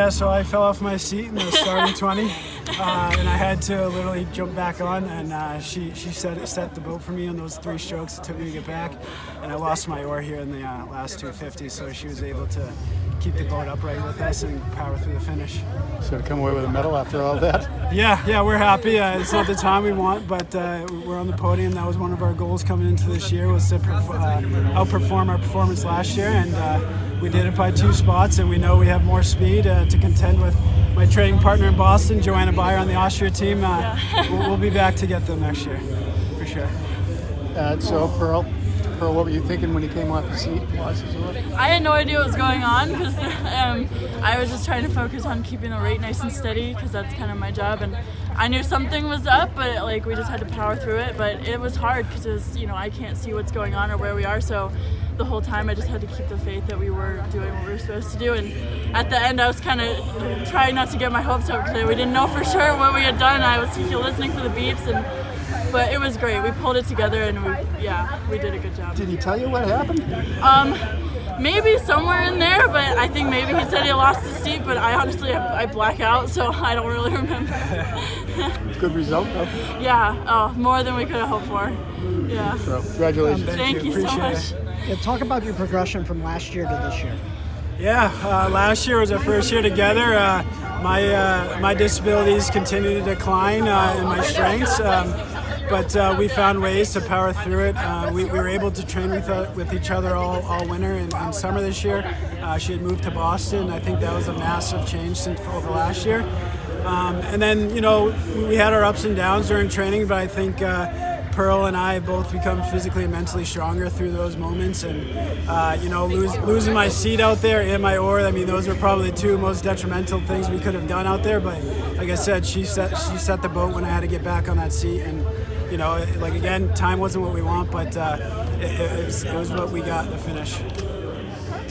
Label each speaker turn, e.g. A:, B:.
A: Yeah, so I fell off my seat in the starting 20, and I had to literally jump back on, and she set the boat for me on those 3 strokes it took me to get back, and I lost my oar here in the last 250, so she was able to keep the boat upright with us and power through the finish.
B: So to come away with a medal after all that?
A: Yeah, we're happy. It's not the time we want, but we're on the podium. That was one of our goals coming into this year, was to outperform our performance last year, and we did it by 2 spots, and we know we have more speed to contend with my training partner in Boston, Joanna Bayer on the Austria team. We'll be back to get them next year, for sure.
B: So Pearl, what were you thinking when you came off the seat?
C: I had no idea what was going on because I was just trying to focus on keeping the rate nice and steady because that's kind of my job, and I knew something was up, but like we just had to power through it. But it was hard because I can't see what's going on or where we are, so the whole time I just had to keep the faith that we were doing what we were supposed to do. And at the end I was kind of trying not to get my hopes up because we didn't know for sure what we had done. I was listening for the beeps, but it was great. We pulled it together, and we did a good job.
B: Did he tell you what happened?
C: Maybe somewhere in there, but I think maybe he said he lost his seat, but I honestly black out, so I don't really remember.
B: Good result, though.
C: Yeah, more than we could have hoped for. Yeah.
B: So, congratulations.
C: Thank you so much.
D: Yeah, talk about your progression from last year to this year.
A: Yeah, last year was our first year together. My disabilities continue to decline in my strengths, but we found ways to power through it. We were able to train with each other all winter and summer this year. She had moved to Boston. I think that was a massive change since over last year. And then, we had our ups and downs during training, but I think Pearl and I have both become physically and mentally stronger through those moments. And, losing my seat out there and my oar, I mean, those were probably the 2 most detrimental things we could have done out there. But like I said, she set the boat when I had to get back on that seat. And, again, time wasn't what we want, but it was what we got in the finish.